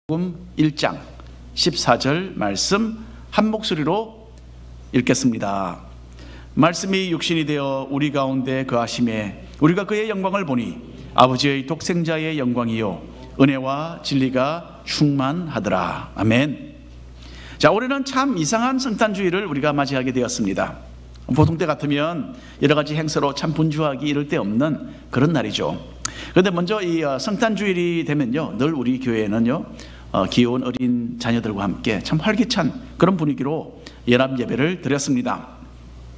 마태복음 1장 14절 말씀 한 목소리로 읽겠습니다. 말씀이 육신이 되어 우리 가운데 거하심에 우리가 그의 영광을 보니 아버지의 독생자의 영광이요 은혜와 진리가 충만하더라. 아멘. 자, 올해는 참 이상한 성탄주의를 우리가 맞이하게 되었습니다. 보통 때 같으면 여러 가지 행사로 참 분주하기 이를 데 없는 그런 날이죠. 그런데 먼저 이 성탄주일이 되면요, 늘 우리 교회에는요, 귀여운 어린 자녀들과 함께 참 활기찬 그런 분위기로 연합 예배를 드렸습니다.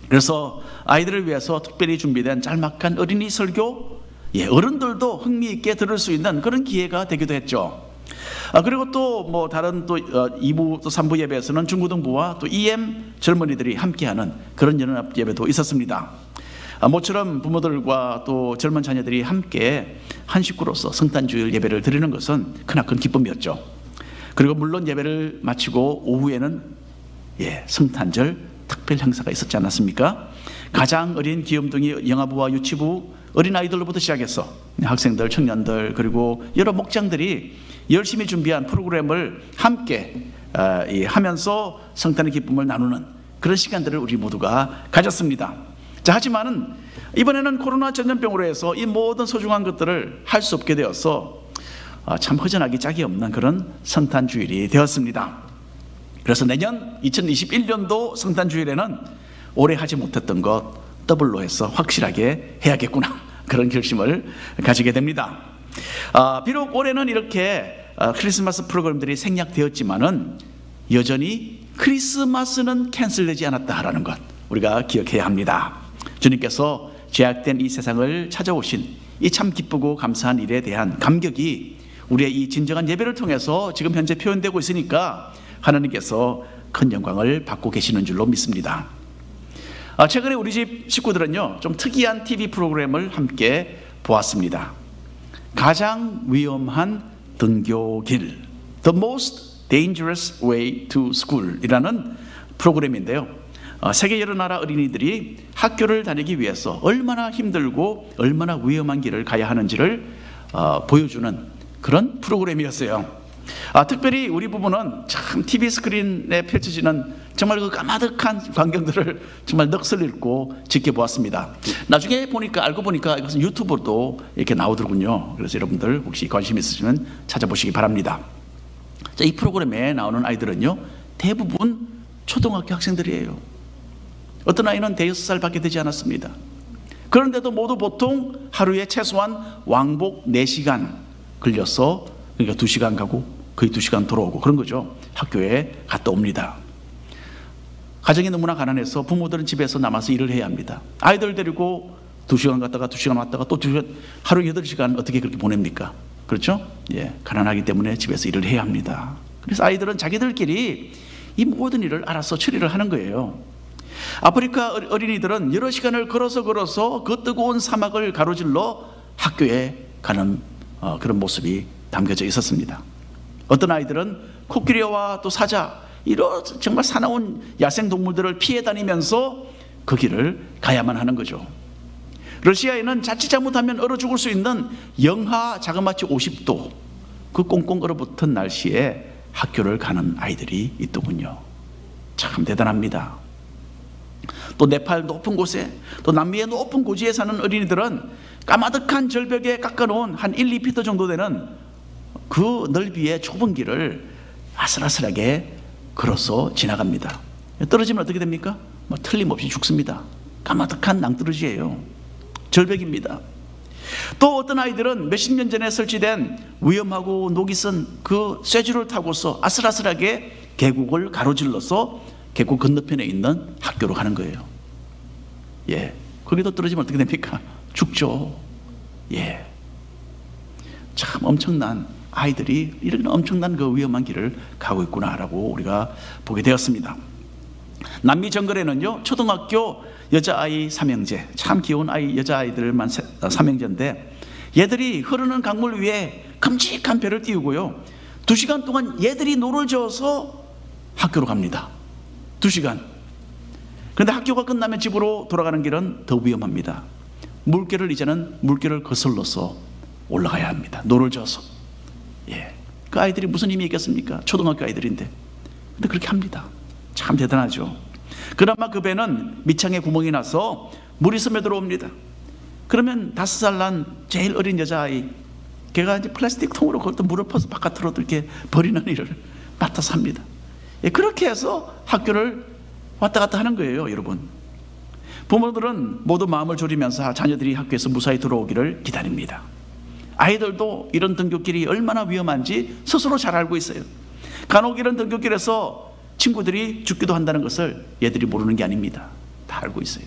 그래서 아이들을 위해서 특별히 준비된 짤막한 어린이 설교, 어른들도 흥미있게 들을 수 있는 그런 기회가 되기도 했죠. 그리고 또 뭐 다른 또 2부 또 3부 예배에서는 중고등부와 또 EM 젊은이들이 함께하는 그런 연합 예배도 있었습니다. 모처럼 부모들과 또 젊은 자녀들이 함께 한 식구로서 성탄주일 예배를 드리는 것은 크나큰 기쁨이었죠. 그리고 물론 예배를 마치고 오후에는 성탄절 특별 행사가 있었지 않았습니까? 가장 어린 귀염둥이 영아부와 유치부 어린아이들로부터 시작해서 학생들, 청년들, 그리고 여러 목장들이 열심히 준비한 프로그램을 함께 하면서 성탄의 기쁨을 나누는 그런 시간들을 우리 모두가 가졌습니다. 자, 하지만은 이번에는 코로나 전염병으로 해서 이 모든 소중한 것들을 할 수 없게 되어서 참 허전하기 짝이 없는 그런 성탄주일이 되었습니다. 그래서 내년 2021년도 성탄주일에는 올해 하지 못했던 것 더블로 해서 확실하게 해야겠구나, 그런 결심을 가지게 됩니다. 비록 올해는 이렇게 크리스마스 프로그램들이 생략되었지만은 여전히 크리스마스는 캔슬되지 않았다라는 것 우리가 기억해야 합니다. 주님께서 죄악된 이 세상을 찾아오신 이 참 기쁘고 감사한 일에 대한 감격이 우리의 이 진정한 예배를 통해서 지금 현재 표현되고 있으니까 하나님께서 큰 영광을 받고 계시는 줄로 믿습니다. 최근에 우리 집 식구들은요, 좀 특이한 TV 프로그램을 함께 보았습니다. 가장 위험한 등교길, The Most Dangerous Way to School 이라는 프로그램인데요, 세계 여러 나라 어린이들이 학교를 다니기 위해서 얼마나 힘들고 얼마나 위험한 길을 가야 하는지를 보여주는 그런 프로그램이었어요. 특별히 우리 부부는 참 TV 스크린에 펼쳐지는 정말 그 까마득한 광경들을 정말 넋을 잃고 지켜보았습니다. 나중에 알고 보니까 이것은 유튜브도 이렇게 나오더군요. 그래서 여러분들 혹시 관심 있으시면 찾아보시기 바랍니다. 자, 이 프로그램에 나오는 아이들은요, 대부분 초등학교 학생들이에요. 어떤 아이는 5살 밖에 되지 않았습니다. 그런데도 모두 보통 하루에 최소한 왕복 4시간 걸려서, 그러니까 2시간 가고 거의 2시간 돌아오고 그런 거죠. 학교에 갔다 옵니다. 가정이 너무나 가난해서 부모들은 집에서 남아서 일을 해야 합니다. 아이들 데리고 2시간 갔다가 2시간 왔다가 또 2시간, 하루 8시간 어떻게 그렇게 보냅니까? 그렇죠? 가난하기 때문에 집에서 일을 해야 합니다. 그래서 아이들은 자기들끼리 이 모든 일을 알아서 처리를 하는 거예요. 아프리카 어린이들은 여러 시간을 걸어서 그 뜨거운 사막을 가로질러 학교에 가는 그런 모습이 담겨져 있었습니다. 어떤 아이들은 코끼리와 또 사자, 이런 정말 사나운 야생 동물들을 피해 다니면서 그 길을 가야만 하는 거죠. 러시아에는 자칫 잘못하면 얼어 죽을 수 있는 영하 자그마치 50도 그 꽁꽁 얼어붙은 날씨에 학교를 가는 아이들이 있더군요. 참 대단합니다. 또 네팔 높은 곳에, 또 남미의 높은 고지에 사는 어린이들은 까마득한 절벽에 깎아놓은 한 1, 2피트 정도 되는 그 넓이의 좁은 길을 아슬아슬하게 걸어서 지나갑니다. 떨어지면 어떻게 됩니까? 틀림없이 죽습니다. 까마득한 낭떠러지예요. 절벽입니다. 또 어떤 아이들은 몇십 년 전에 설치된 위험하고 녹이 쓴 그 쇠줄을 타고서 아슬아슬하게 계곡을 가로질러서 계곡 건너편에 있는 학교로 가는 거예요. 거기도 떨어지면 어떻게 됩니까? 죽죠. 참 엄청난, 아이들이 이런 엄청난 그 위험한 길을 가고 있구나라고 우리가 보게 되었습니다. 남미 정글에는요, 초등학교 여자아이 삼형제, 참 귀여운 여자아이들만 삼형제인데, 얘들이 흐르는 강물 위에 큼직한 배를 띄우고요, 2시간 동안 얘들이 노를 저어서 학교로 갑니다. 2시간. 그런데 학교가 끝나면 집으로 돌아가는 길은 더 위험합니다. 물결을 거슬러서 올라가야 합니다. 노를 저어서. 그 아이들이 무슨 힘이 있겠습니까? 초등학교 아이들인데. 근데 그렇게 합니다. 참 대단하죠. 그나마 그 배는 밑창에 구멍이 나서 물이 스며들어옵니다. 그러면 5살 난 제일 어린 여자아이, 걔가 이제 플라스틱 통으로 그것도 물을 퍼서 바깥으로 이렇게 버리는 일을 맡아서 합니다. 예, 그렇게 해서 학교를 왔다 갔다 하는 거예요, 여러분. 부모들은 모두 마음을 졸이면서 자녀들이 학교에서 무사히 들어오기를 기다립니다. 아이들도 이런 등굣길이 얼마나 위험한지 스스로 잘 알고 있어요. 간혹 이런 등굣길에서 친구들이 죽기도 한다는 것을 얘들이 모르는 게 아닙니다. 다 알고 있어요.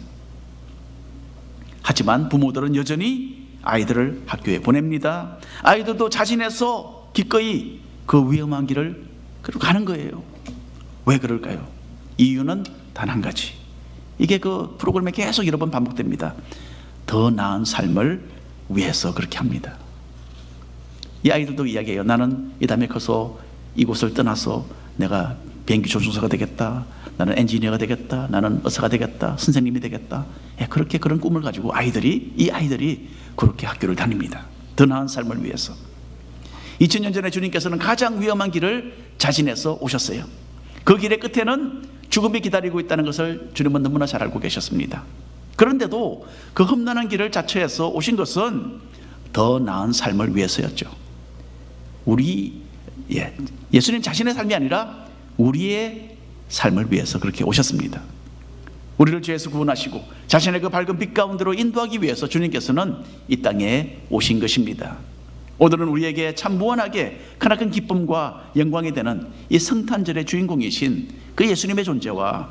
하지만 부모들은 여전히 아이들을 학교에 보냅니다. 아이들도 자진해서 기꺼이 그 위험한 길을 가는 거예요. 왜 그럴까요? 이유는 단 한 가지. 이게 그 프로그램에 계속 여러 번 반복됩니다. 더 나은 삶을 위해서 그렇게 합니다. 이 아이들도 이야기해요. 나는 이 다음에 커서 이곳을 떠나서 내가 비행기 조종사가 되겠다, 나는 엔지니어가 되겠다, 나는 의사가 되겠다, 선생님이 되겠다. 예, 그렇게 그런 꿈을 가지고 이 아이들이 그렇게 학교를 다닙니다. 더 나은 삶을 위해서. 2000년 전에 주님께서는 가장 위험한 길을 자진해서 오셨어요. 그 길의 끝에는 죽음이 기다리고 있다는 것을 주님은 너무나 잘 알고 계셨습니다. 그런데도 그 험난한 길을 자처해서 오신 것은 더 나은 삶을 위해서였죠. 예수님 자신의 삶이 아니라 우리의 삶을 위해서 그렇게 오셨습니다. 우리를 죄에서 구원하시고 자신의 그 밝은 빛 가운데로 인도하기 위해서 주님께서는 이 땅에 오신 것입니다. 오늘은 우리에게 참 무한하게 크나큰 기쁨과 영광이 되는 이 성탄절의 주인공이신 그 예수님의 존재와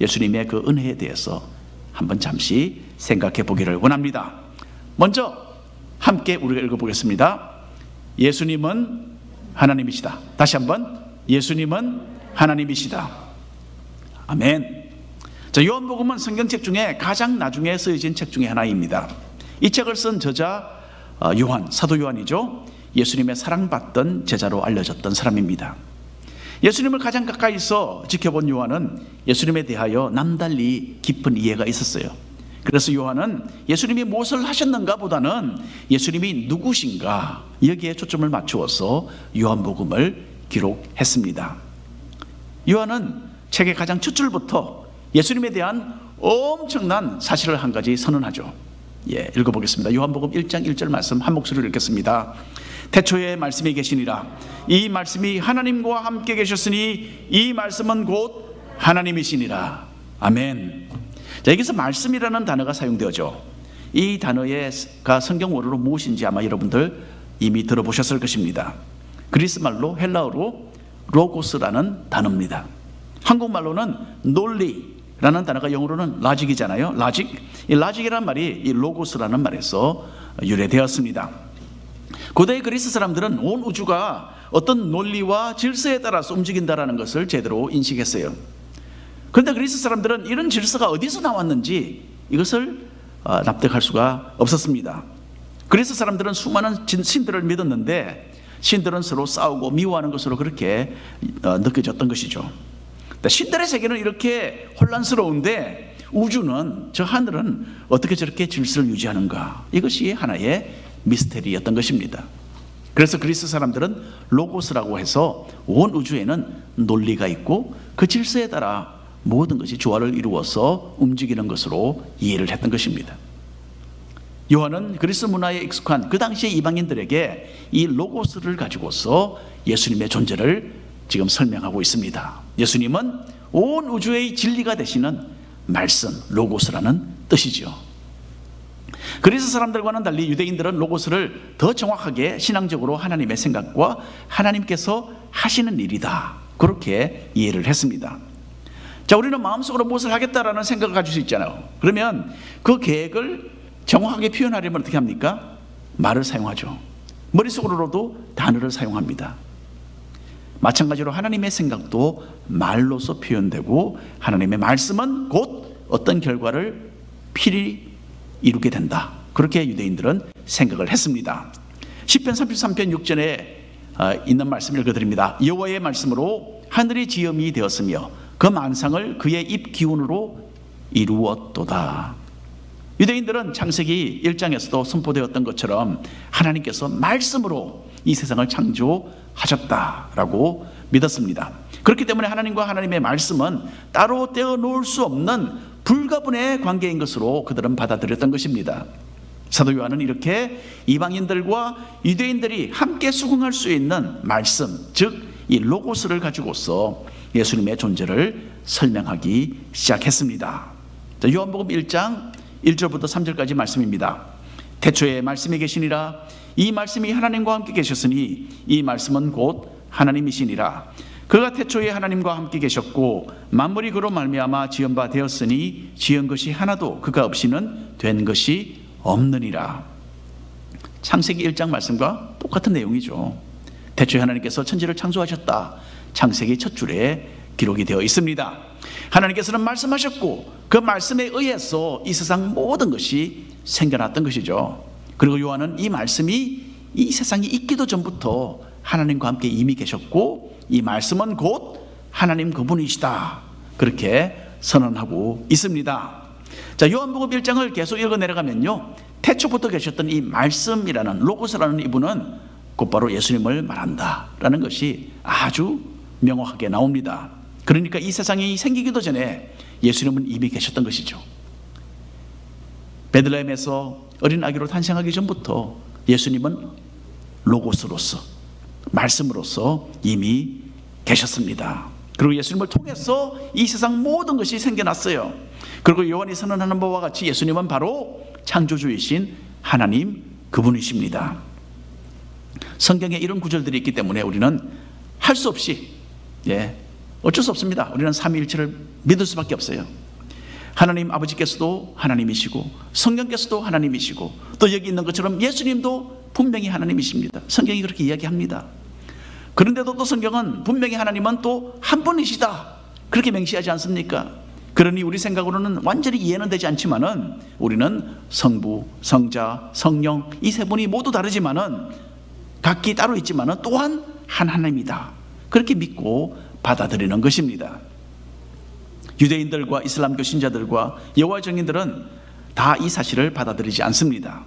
예수님의 그 은혜에 대해서 한번 잠시 생각해 보기를 원합니다. 먼저 함께 우리가 읽어보겠습니다. 예수님은 하나님이시다. 다시 한번, 예수님은 하나님이시다. 아멘. 자, 요한복음은 성경책 중에 가장 나중에 쓰여진 책 중에 하나입니다. 이 책을 쓴 저자 요한, 사도 요한이죠. 예수님의 사랑받던 제자로 알려졌던 사람입니다. 예수님을 가장 가까이서 지켜본 요한은 예수님에 대하여 남달리 깊은 이해가 있었어요. 그래서 요한은 예수님이 무엇을 하셨는가 보다는 예수님이 누구신가 여기에 초점을 맞추어서 요한복음을 기록했습니다. 요한은 책의 가장 첫 줄부터 예수님에 대한 엄청난 사실을 한 가지 선언하죠. 읽어보겠습니다. 요한복음 1장 1절 말씀 한 목소리로 읽겠습니다. 태초에 말씀이 계시니라. 이 말씀이 하나님과 함께 계셨으니 이 말씀은 곧 하나님이시니라. 아멘. 자, 여기서 말씀이라는 단어가 사용되어져. 이 단어가 성경 원어로 무엇인지 아마 여러분들 이미 들어보셨을 것입니다. 그리스말로 헬라어로 로고스라는 단어입니다. 한국말로는 논리라는 단어가 영어로는 라직이잖아요. 라직. 이 라직이라는 말이 이 로고스라는 말에서 유래되었습니다. 고대 그리스 사람들은 온 우주가 어떤 논리와 질서에 따라서 움직인다는 것을 제대로 인식했어요. 그런데 그리스 사람들은 이런 질서가 어디서 나왔는지 이것을 납득할 수가 없었습니다. 그리스 사람들은 수많은 신들을 믿었는데 신들은 서로 싸우고 미워하는 것으로 그렇게 느껴졌던 것이죠. 신들의 세계는 이렇게 혼란스러운데 우주는, 저 하늘은 어떻게 저렇게 질서를 유지하는가, 이것이 하나의 미스테리였던 것입니다. 그래서 그리스 사람들은 로고스라고 해서 온 우주에는 논리가 있고 그 질서에 따라 모든 것이 조화를 이루어서 움직이는 것으로 이해를 했던 것입니다. 요한은 그리스 문화에 익숙한 그 당시의 이방인들에게 이 로고스를 가지고서 예수님의 존재를 지금 설명하고 있습니다. 예수님은 온 우주의 진리가 되시는 말씀, 로고스라는 뜻이죠. 그리스 사람들과는 달리 유대인들은 로고스를 더 정확하게 신앙적으로 하나님의 생각과 하나님께서 하시는 일이다, 그렇게 이해를 했습니다. 자, 우리는 마음속으로 무엇을 하겠다라는 생각을 가질 수 있잖아요. 그러면 그 계획을 정확하게 표현하려면 어떻게 합니까? 말을 사용하죠. 머릿속으로도 단어를 사용합니다. 마찬가지로 하나님의 생각도 말로서 표현되고 하나님의 말씀은 곧 어떤 결과를 필히 이루게 된다, 그렇게 유대인들은 생각을 했습니다. 시편 33편 6절에 있는 말씀을 읽어드립니다. 여호와의 말씀으로 하늘이 지음이 되었으며 그 만상을 그의 입 기운으로 이루었도다. 유대인들은 창세기 1장에서도 선포되었던 것처럼 하나님께서 말씀으로 이 세상을 창조하셨다라고 믿었습니다. 그렇기 때문에 하나님과 하나님의 말씀은 따로 떼어 놓을 수 없는 불가분의 관계인 것으로 그들은 받아들였던 것입니다. 사도 요한은 이렇게 이방인들과 유대인들이 함께 수긍할 수 있는 말씀, 즉 이 로고스를 가지고서 예수님의 존재를 설명하기 시작했습니다. 자, 요한복음 1장 1절부터 3절까지 말씀입니다. 태초에 말씀이 계시니라. 이 말씀이 하나님과 함께 계셨으니 이 말씀은 곧 하나님이시니라. 그가 태초에 하나님과 함께 계셨고 만물이 그로 말미암아 지은 바 되었으니 지은 것이 하나도 그가 없이는 된 것이 없느니라. 창세기 1장 말씀과 똑같은 내용이죠. 태초에 하나님께서 천지를 창조하셨다. 창세기 첫 줄에 기록이 되어 있습니다. 하나님께서는 말씀하셨고 그 말씀에 의해서 이 세상 모든 것이 생겨났던 것이죠. 그리고 요한은 이 말씀이 이 세상이 있기도 전부터 하나님과 함께 이미 계셨고 이 말씀은 곧 하나님 그분이시다, 그렇게 선언하고 있습니다. 자, 요한복음 1장을 계속 읽어 내려가면요, 태초부터 계셨던 이 말씀이라는 로고스라는 이분은 곧바로 예수님을 말한다라는 것이 아주 명확하게 나옵니다. 그러니까 이 세상이 생기기도 전에 예수님은 이미 계셨던 것이죠. 베들레헴에서 어린 아기로 탄생하기 전부터 예수님은 로고스로서, 말씀으로서 이미 계셨습니다. 그리고 예수님을 통해서 이 세상 모든 것이 생겨났어요. 그리고 요한이 선언하는 바와 같이 예수님은 바로 창조주이신 하나님 그분이십니다. 성경에 이런 구절들이 있기 때문에 우리는 할 수 없이, 어쩔 수 없습니다. 우리는 삼위일체를 믿을 수밖에 없어요. 하나님 아버지께서도 하나님이시고 성령께서도 하나님이시고 또 여기 있는 것처럼 예수님도 분명히 하나님이십니다. 성경이 그렇게 이야기합니다. 그런데도 또 성경은 분명히 하나님은 또 한 분이시다, 그렇게 명시하지 않습니까? 그러니 우리 생각으로는 완전히 이해는 되지 않지만은 우리는 성부, 성자, 성령 이 세 분이 모두 다르지만은 각기 따로 있지만은 또한 한 하나님이다, 그렇게 믿고 받아들이는 것입니다. 유대인들과 이슬람교 신자들과 여호와 증인들은 다 이 사실을 받아들이지 않습니다.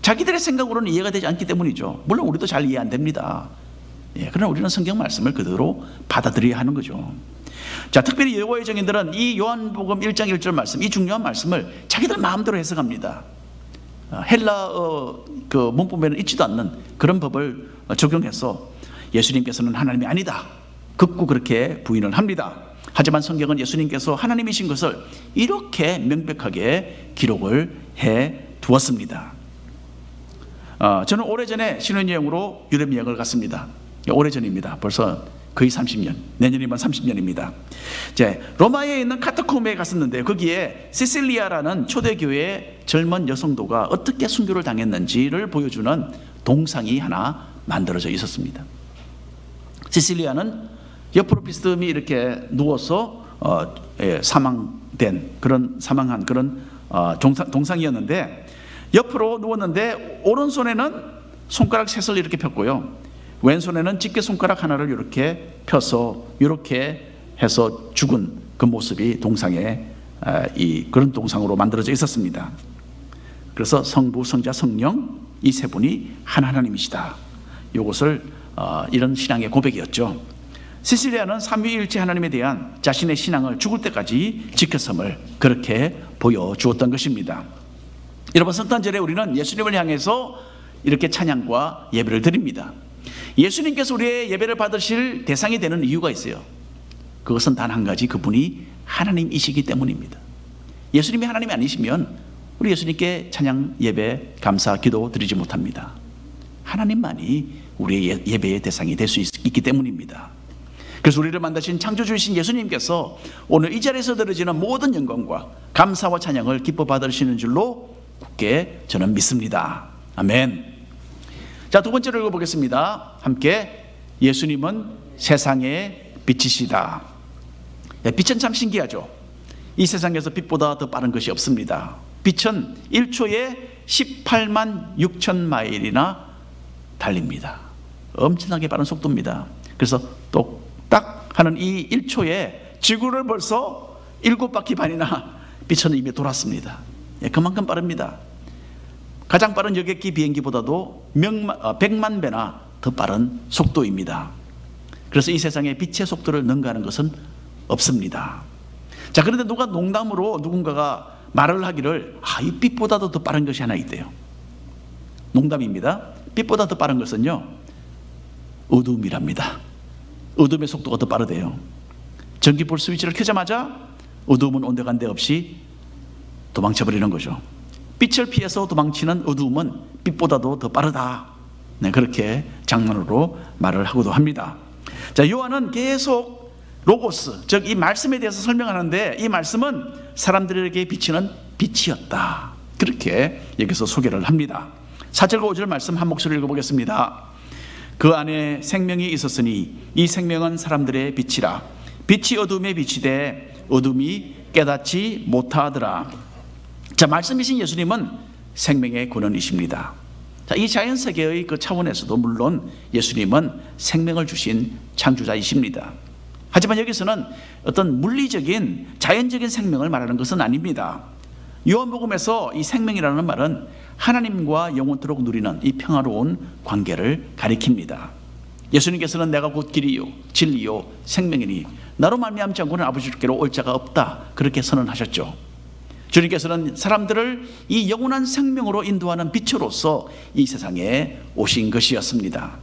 자기들의 생각으로는 이해가 되지 않기 때문이죠. 물론 우리도 잘 이해 안 됩니다. 그러나 우리는 성경 말씀을 그대로 받아들여야 하는 거죠. 자, 특별히 여호와의 증인들은 이 요한복음 1장 1절 말씀, 이 중요한 말씀을 자기들 마음대로 해석합니다. 헬라어 그 문법에는 있지도 않는 그런 법을 적용해서 예수님께서는 하나님이 아니다, 극구 그렇게 부인을 합니다. 하지만 성경은 예수님께서 하나님이신 것을 이렇게 명백하게 기록을 해 두었습니다. 저는 오래전에 신혼여행으로 유럽 여행을 갔습니다. 오래전입니다. 벌써 거의 30년, 내년이면 30년입니다. 로마에 있는 카타콤에 갔었는데 거기에 시실리아라는 초대교회 젊은 여성도가 어떻게 순교를 당했는지를 보여주는 동상이 하나 만들어져 있었습니다. 시실리아는 옆으로 비스듬히 이렇게 누워서 사망한 그런 동상이었는데, 옆으로 누웠는데 오른손에는 손가락 셋을 이렇게 폈고요, 왼손에는 집게손가락 하나를 이렇게 펴서 이렇게 해서 죽은 그 모습이 동상에 그런 동상으로 만들어져 있었습니다. 그래서 성부, 성자, 성령 이 세 분이 한 하나님이시다, 이것을 이런 신앙의 고백이었죠. 시실리아는 삼위일체 하나님에 대한 자신의 신앙을 죽을 때까지 지켰음을 그렇게 보여주었던 것입니다. 여러분, 성탄절에 우리는 예수님을 향해서 이렇게 찬양과 예배를 드립니다. 예수님께서 우리의 예배를 받으실 대상이 되는 이유가 있어요. 그것은 단 한 가지, 그분이 하나님이시기 때문입니다. 예수님이 하나님이 아니시면 우리 예수님께 찬양, 예배, 감사, 기도 드리지 못합니다. 하나님만이 우리의 예배의 대상이 될 수 있기 때문입니다. 그래서 우리를 만드신 창조주이신 예수님께서 오늘 이 자리에서 드려지는 모든 영광과 감사와 찬양을 기뻐 받으시는 줄로 굳게 저는 믿습니다. 아멘. 자, 두 번째로 읽어보겠습니다. 함께. 예수님은 세상의 빛이시다. 빛은 참 신기하죠. 이 세상에서 빛보다 더 빠른 것이 없습니다. 빛은 1초에 18만 6천 마일이나 달립니다. 엄청나게 빠른 속도입니다. 그래서 똑딱 하는 이 1초에 지구를 벌써 7바퀴 반이나 빛은 이미 돌았습니다. 그만큼 빠릅니다. 가장 빠른 여객기 비행기보다도 100만 배나 더 빠른 속도입니다. 그래서 이 세상에 빛의 속도를 능가하는 것은 없습니다. 자, 그런데 누가 농담으로 누군가가 말을 하기를 이 빛보다도 더 빠른 것이 하나 있대요. 농담입니다. 빛보다 더 빠른 것은요, 어두움이랍니다. 어둠의 속도가 더 빠르대요. 전기불 스위치를 켜자마자 어두움은 온데간데 없이 도망쳐버리는 거죠. 빛을 피해서 도망치는 어두움은 빛보다도 더 빠르다. 네, 그렇게 장난으로 말을 하고도 합니다. 자, 요한은 계속 로고스, 즉 이 말씀에 대해서 설명하는데, 이 말씀은 사람들에게 비치는 빛이었다. 그렇게 여기서 소개를 합니다. 4절과 5절 말씀 한 목소리 읽어보겠습니다. 그 안에 생명이 있었으니 이 생명은 사람들의 빛이라. 빛이 어둠에 비치되 어둠이 깨닫지 못하더라. 자, 말씀이신 예수님은 생명의 근원이십니다. 자, 이 자연세계의 그 차원에서도 물론 예수님은 생명을 주신 창조자이십니다. 하지만 여기서는 어떤 물리적인 자연적인 생명을 말하는 것은 아닙니다. 요한복음에서 이 생명이라는 말은 하나님과 영원토록 누리는 이 평화로운 관계를 가리킵니다. 예수님께서는 내가 곧 길이요 진리요 생명이니 나로 말미암지 않고는 아버지께로 올 자가 없다, 그렇게 선언하셨죠. 주님께서는 사람들을 이 영원한 생명으로 인도하는 빛으로서 이 세상에 오신 것이었습니다.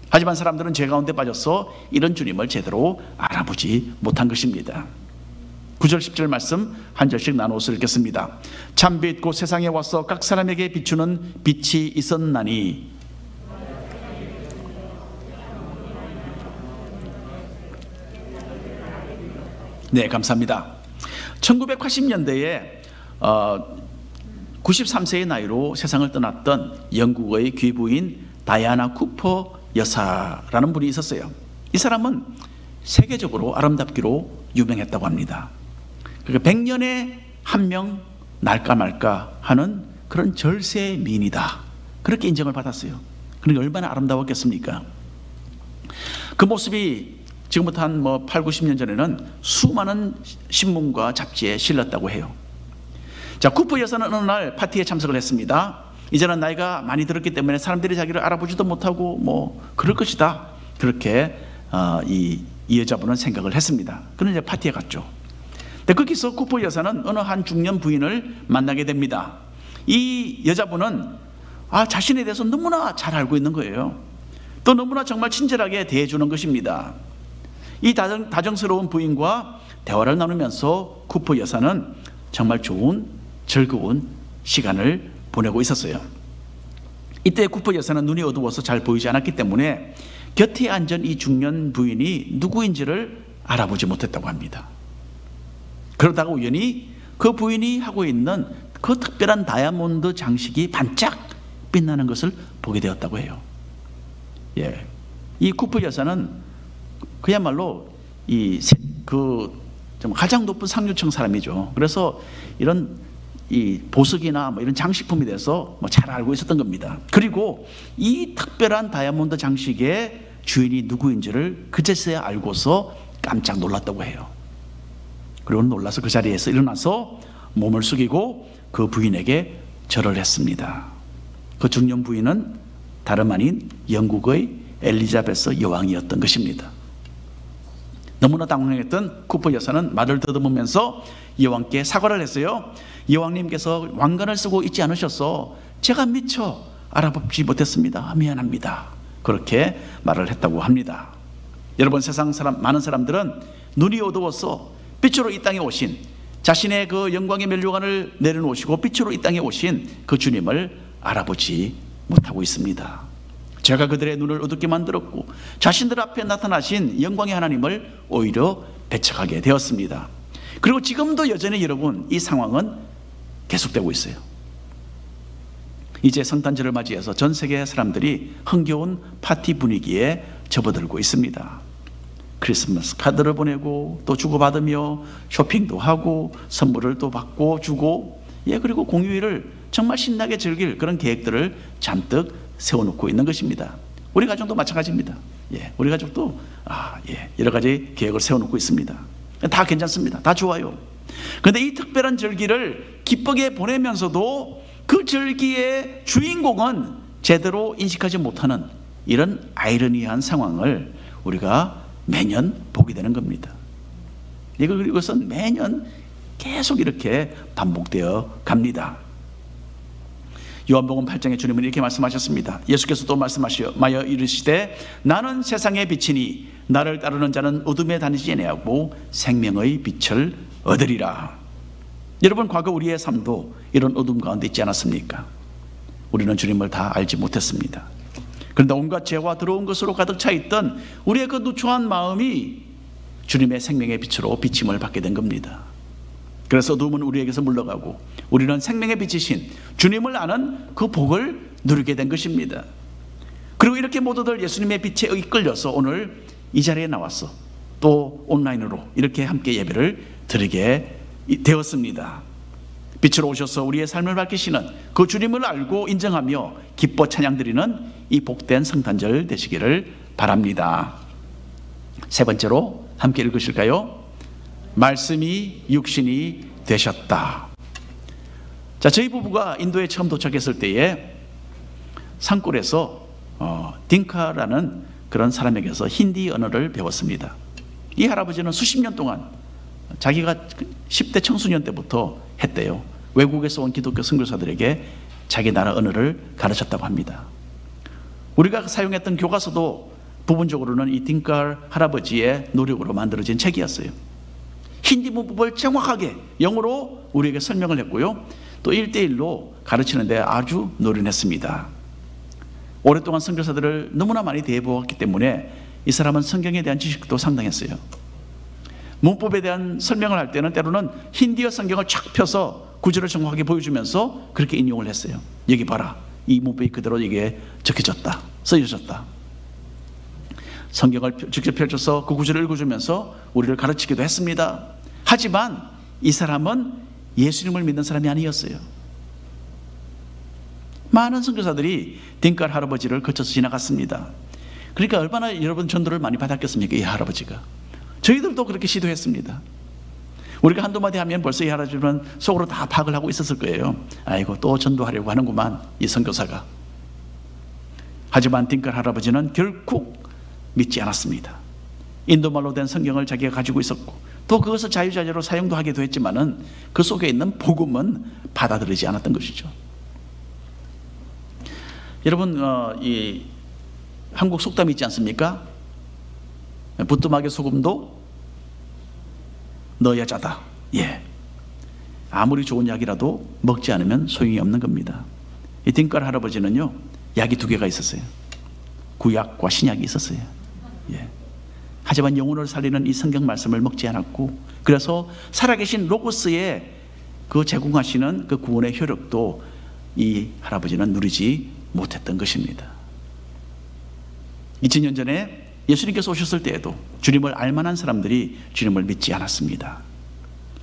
하지만 사람들은 죄 가운데 빠져서 이런 주님을 제대로 알아보지 못한 것입니다. 9절 10절 말씀 한 절씩 나누어서 읽겠습니다. 참빛 곧 세상에 와서 각 사람에게 비추는 빛이 있었나니. 네, 감사합니다. 1980년대에 93세의 나이로 세상을 떠났던 영국의 귀부인 다이아나 쿠퍼 여사라는 분이 있었어요. 이 사람은 세계적으로 아름답기로 유명했다고 합니다. 그러니까 100년에 한 명 날까 말까 하는 그런 절세 미인이다, 그렇게 인정을 받았어요. 그러니까 얼마나 아름다웠겠습니까? 그 모습이 지금부터 한 8, 90년 전에는 수많은 신문과 잡지에 실렸다고 해요. 자, 쿠퍼 여사는 어느 날 파티에 참석을 했습니다. 이제는 나이가 많이 들었기 때문에 사람들이 자기를 알아보지도 못하고 그럴 것이다, 그렇게 이 여자분은 생각을 했습니다. 그런데 파티에 갔죠. 근데 거기서 쿠퍼 여사는 어느 한 중년 부인을 만나게 됩니다. 이 여자분은 자신에 대해서 너무나 잘 알고 있는 거예요. 또 너무나 정말 친절하게 대해주는 것입니다. 이 다정스러운 부인과 대화를 나누면서 쿠퍼 여사는 정말 좋은 즐거운 시간을 보내고 있었어요. 이때 쿠퍼 여사는 눈이 어두워서 잘 보이지 않았기 때문에 곁에 앉은 이 중년 부인이 누구인지를 알아보지 못했다고 합니다. 그러다가 우연히 그 부인이 하고 있는 그 특별한 다이아몬드 장식이 반짝 빛나는 것을 보게 되었다고 해요. 예, 이 쿠퍼 여사는 그야말로 좀 가장 높은 상류층 사람이죠. 그래서 이런 이 보석이나 이런 장식품에 대해서 잘 알고 있었던 겁니다. 그리고 이 특별한 다이아몬드 장식의 주인이 누구인지를 그제서야 알고서 깜짝 놀랐다고 해요. 그리고 놀라서 그 자리에서 일어나서 몸을 숙이고 그 부인에게 절을 했습니다. 그 중년 부인은 다름 아닌 영국의 엘리자베스 여왕이었던 것입니다. 너무나 당황했던 쿠퍼 여사는 말을 더듬으면서 여왕께 사과를 했어요. 여왕님께서 왕관을 쓰고 있지 않으셔서 제가 미처 알아보지 못했습니다. 미안합니다. 그렇게 말을 했다고 합니다. 여러분, 세상 많은 사람들은 눈이 어두워서 빛으로 이 땅에 오신, 자신의 그 영광의 면류관을 내려놓으시고 빛으로 이 땅에 오신 그 주님을 알아보지 못하고 있습니다. 제가 그들의 눈을 어둡게 만들었고 자신들 앞에 나타나신 영광의 하나님을 오히려 배척하게 되었습니다. 그리고 지금도 여전히 여러분, 이 상황은 계속되고 있어요. 이제 성탄절을 맞이해서 전 세계 사람들이 흥겨운 파티 분위기에 접어들고 있습니다. 크리스마스 카드를 보내고 또 주고받으며 쇼핑도 하고 선물을 또 받고 주고, 그리고 공휴일을 정말 신나게 즐길 그런 계획들을 잔뜩 세워놓고 있는 것입니다. 우리 가정도 마찬가지입니다. 우리 가족도 여러 가지 계획을 세워놓고 있습니다. 다 괜찮습니다. 다 좋아요. 그런데 이 특별한 절기를 기쁘게 보내면서도 그 절기의 주인공은 제대로 인식하지 못하는 이런 아이러니한 상황을 우리가 매년 보게 되는 겁니다. 이것은 매년 계속 이렇게 반복되어 갑니다. 요한복음 8장에 주님은 이렇게 말씀하셨습니다. 예수께서 또 말씀하시어 이르시되 나는 세상의 빛이니 나를 따르는 자는 어둠에 다니지 아니하고 생명의 빛을 얻으리라. 여러분, 과거 우리의 삶도 이런 어둠 가운데 있지 않았습니까? 우리는 주님을 다 알지 못했습니다. 그런데 온갖 죄와 더러운 것으로 가득 차 있던 우리의 그 누추한 마음이 주님의 생명의 빛으로 비침을 받게 된 겁니다. 그래서 어둠은 우리에게서 물러가고 우리는 생명의 빛이신 주님을 아는 그 복을 누리게 된 것입니다. 그리고 이렇게 모두들 예수님의 빛에 이끌려서 오늘 이 자리에 나왔어 또 온라인으로 이렇게 함께 예배를 드리게 되었습니다. 빛으로 오셔서 우리의 삶을 밝히시는 그 주님을 알고 인정하며 기뻐 찬양드리는 이 복된 성탄절 되시기를 바랍니다. 세 번째로 함께 읽으실까요? 말씀이 육신이 되셨다. 자, 저희 부부가 인도에 처음 도착했을 때에 산골에서 딩카라는 그런 사람에게서 힌디 언어를 배웠습니다. 이 할아버지는 수십 년 동안 자기가 10대 청소년 때부터 했대요. 외국에서 온 기독교 선교사들에게 자기 나라 언어를 가르쳤다고 합니다. 우리가 사용했던 교과서도 부분적으로는 이 딩카 할아버지의 노력으로 만들어진 책이었어요. 힌디 문법을 정확하게 영어로 우리에게 설명을 했고요. 또 1대1로 가르치는 데 아주 노련했습니다. 오랫동안 선교사들을 너무나 많이 대해보았기 때문에 이 사람은 성경에 대한 지식도 상당했어요. 문법에 대한 설명을 할 때는 때로는 힌디어 성경을 쫙 펴서 구절을 정확하게 보여주면서 그렇게 인용을 했어요. 여기 봐라, 이 문법이 그대로 이게 적혀졌다, 써져졌다. 성경을 직접 펼쳐서 그 구절을 읽어주면서 우리를 가르치기도 했습니다. 하지만 이 사람은 예수님을 믿는 사람이 아니었어요. 많은 선교사들이 딩카 할아버지를 거쳐서 지나갔습니다. 그러니까 얼마나 여러분 전도를 많이 받았겠습니까? 이 할아버지가. 저희들도 그렇게 시도했습니다. 우리가 한두 마디 하면 벌써 이 할아버지는 속으로 다 파악을 하고 있었을 거예요. 아이고, 또 전도하려고 하는구만, 이 선교사가. 하지만 딩카 할아버지는 결국 믿지 않았습니다. 인도말로 된 성경을 자기가 가지고 있었고 또 그것을 자유자재로 사용도 하기도 했지만은 그 속에 있는 복음은 받아들이지 않았던 것이죠. 여러분, 이 한국 속담이 있지 않습니까? 부뚜막에 소금도 넣어야 짜다. 예. 아무리 좋은 약이라도 먹지 않으면 소용이 없는 겁니다. 이 딩카 할아버지는요, 약이 두 개가 있었어요. 구약과 신약이 있었어요. 예. 하지만 영혼을 살리는 이 성경 말씀을 먹지 않았고, 그래서 살아계신 로고스의 그 제공하시는 그 구원의 효력도 이 할아버지는 누리지 못했던 것입니다. 2000년 전에 예수님께서 오셨을 때에도 주님을 알만한 사람들이 주님을 믿지 않았습니다.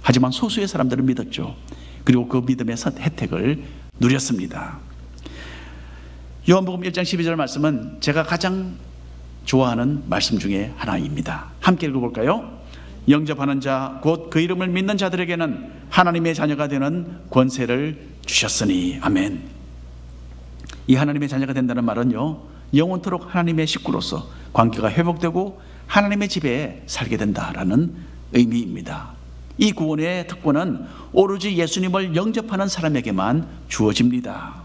하지만 소수의 사람들은 믿었죠. 그리고 그 믿음의 혜택을 누렸습니다. 요한복음 1장 12절 말씀은 제가 가장 좋아하는 말씀 중에 하나입니다. 함께 읽어볼까요? 영접하는 자 곧 그 이름을 믿는 자들에게는 하나님의 자녀가 되는 권세를 주셨으니. 아멘. 이 하나님의 자녀가 된다는 말은요, 영원토록 하나님의 식구로서 관계가 회복되고 하나님의 집에 살게 된다라는 의미입니다. 이 구원의 특권은 오로지 예수님을 영접하는 사람에게만 주어집니다.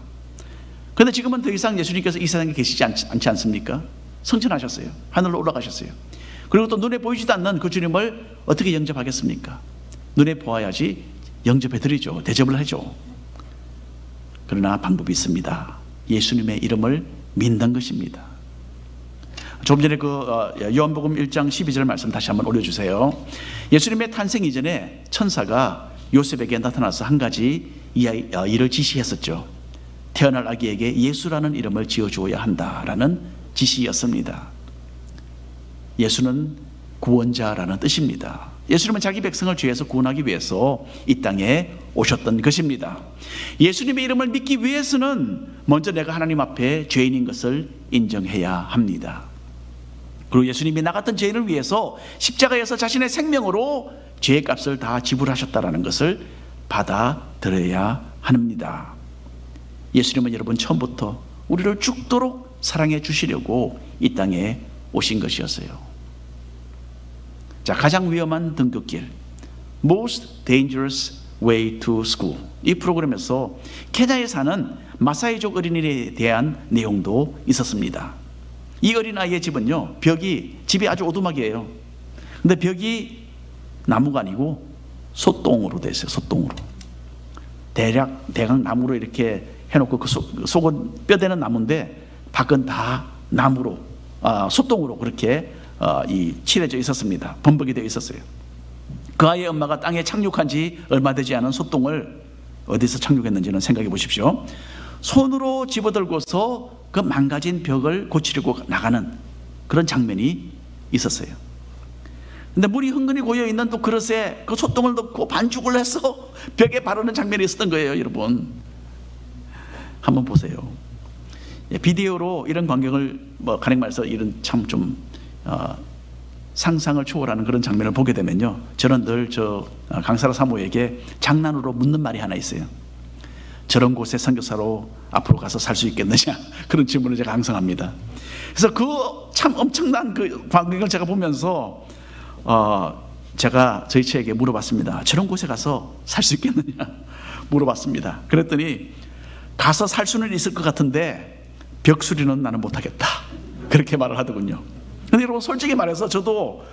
그런데 지금은 더 이상 예수님께서 이 세상에 계시지 않지 않습니까? 승천하셨어요. 하늘로 올라가셨어요. 그리고 또 눈에 보이지도 않는 그 주님을 어떻게 영접하겠습니까? 눈에 보아야지 영접해드리죠. 대접을 하죠. 그러나 방법이 있습니다. 예수님의 이름을 믿는 것입니다. 조금 전에 요한복음 1장 12절 말씀 다시 한번 올려주세요. 예수님의 탄생 이전에 천사가 요셉에게 나타나서 한 가지 일을 지시했었죠. 태어날 아기에게 예수라는 이름을 지어주어야 한다라는 지시였습니다. 예수는 구원자라는 뜻입니다. 예수님은 자기 백성을 죄에서 구원하기 위해서 이 땅에 오셨던 것입니다. 예수님의 이름을 믿기 위해서는 먼저 내가 하나님 앞에 죄인인 것을 인정해야 합니다. 그리고 예수님이 나 같은 죄인을 위해서 십자가에서 자신의 생명으로 죄의 값을 다 지불하셨다는 것을 받아들여야 합니다. 예수님은 여러분 처음부터 우리를 죽도록 사랑해 주시려고 이 땅에 오신 것이었어요. 자, 가장 위험한 등굣길, Most Dangerous Way to School. 이 프로그램에서 케냐에 사는 마사이족 어린이에 대한 내용도 있었습니다. 이 어린아이의 집은요, 집이 아주 오두막이에요. 근데 벽이 나무가 아니고 솥동으로 되어 있어요. 솥동으로. 대강 나무로 이렇게 해놓고 그 속은 뼈대는 나무인데 밖은 다 나무로, 솥동으로 그렇게 칠해져 있었습니다. 범벅이 되어 있었어요. 그 아이의 엄마가 땅에 착륙한 지 얼마 되지 않은 솥동을 어디서 착륙했는지는 생각해 보십시오. 손으로 집어들고서 그 망가진 벽을 고치려고 나가는 그런 장면이 있었어요. 근데 물이 흥건히 고여있는 또 그릇에 그 솥동을 넣고 반죽을 해서 벽에 바르는 장면이 있었던 거예요. 여러분 한번 보세요. 비디오로 이런 광경을 가령 말해서 이런 참 좀 상상을 초월하는 그런 장면을 보게 되면요, 저는 늘 강사라 사모에게 장난으로 묻는 말이 하나 있어요. 저런 곳에 선교사로 앞으로 가서 살 수 있겠느냐, 그런 질문을 제가 항상 합니다. 그래서 그 참 엄청난 그 광경을 제가 보면서 제가 저희 처에게 물어봤습니다. 저런 곳에 가서 살 수 있겠느냐 물어봤습니다. 그랬더니 가서 살 수는 있을 것 같은데 벽 수리는 나는 못하겠다, 그렇게 말을 하더군요. 근데 여러분 솔직히 말해서 저도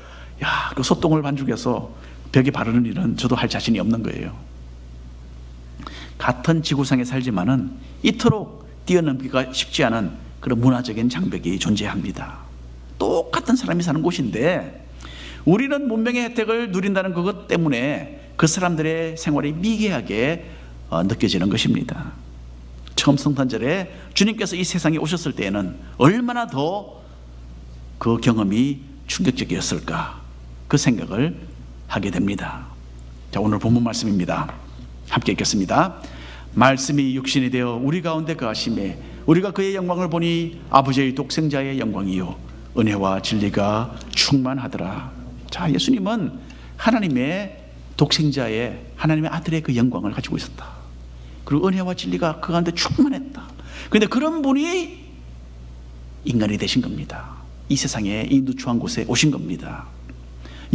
그 솥동을 반죽해서 벽에 바르는 일은 저도 할 자신이 없는 거예요. 같은 지구상에 살지만은 이토록 뛰어넘기가 쉽지 않은 그런 문화적인 장벽이 존재합니다. 똑같은 사람이 사는 곳인데 우리는 문명의 혜택을 누린다는 그것 때문에 그 사람들의 생활이 미개하게 느껴지는 것입니다. 처음 성탄절에 주님께서 이 세상에 오셨을 때에는 얼마나 더 그 경험이 충격적이었을까, 그 생각을 하게 됩니다. 자, 오늘 본문 말씀입니다. 함께 읽겠습니다. 말씀이 육신이 되어 우리 가운데 거하심에 우리가 그의 영광을 보니 아버지의 독생자의 영광이요 은혜와 진리가 충만하더라. 자, 예수님은 하나님의 독생자의, 하나님의 아들의 그 영광을 가지고 있었다. 그리고 은혜와 진리가 그 가운데 충만했다. 그런데 그런 분이 인간이 되신 겁니다. 이 세상에, 이 누추한 곳에 오신 겁니다.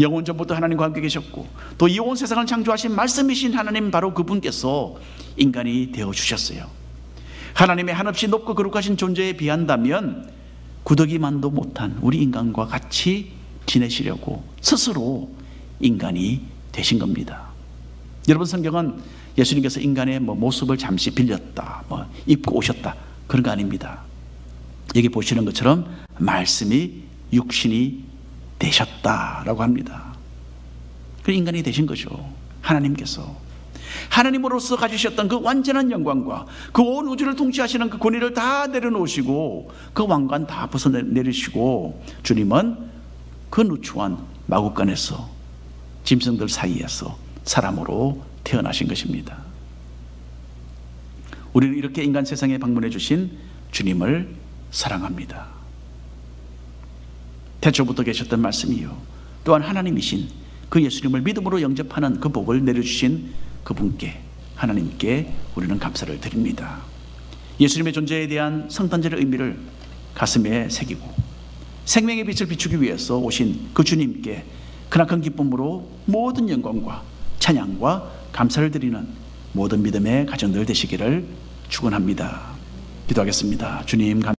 영원 전부터 하나님과 함께 계셨고 또 이 온 세상을 창조하신 말씀이신 하나님, 바로 그분께서 인간이 되어주셨어요. 하나님의 한없이 높고 거룩하신 존재에 비한다면 구더기만도 못한 우리 인간과 같이 지내시려고 스스로 인간이 되신 겁니다. 여러분, 성경은 예수님께서 인간의 모습을 잠시 빌렸다, 입고 오셨다, 그런 거 아닙니다. 여기 보시는 것처럼 말씀이 육신이 되셨다라고 합니다. 그 인간이 되신 거죠. 하나님께서 하나님으로서 가지셨던 그 완전한 영광과 그 온 우주를 통치하시는 그 권위를 다 내려놓으시고 그 왕관 다 벗어내리시고 주님은 그 누추한 마구간에서, 짐승들 사이에서 사람으로 태어나신 것입니다. 우리는 이렇게 인간 세상에 방문해 주신 주님을 사랑합니다. 태초부터 계셨던 말씀이요 또한 하나님이신 그 예수님을 믿음으로 영접하는 그 복을 내려주신 그분께, 하나님께 우리는 감사를 드립니다. 예수님의 존재에 대한 성탄절의 의미를 가슴에 새기고 생명의 빛을 비추기 위해서 오신 그 주님께 크나큰 기쁨으로 모든 영광과 찬양과 감사를 드리는 모든 믿음의 가정들 되시기를 축원합니다. 기도하겠습니다. 주님,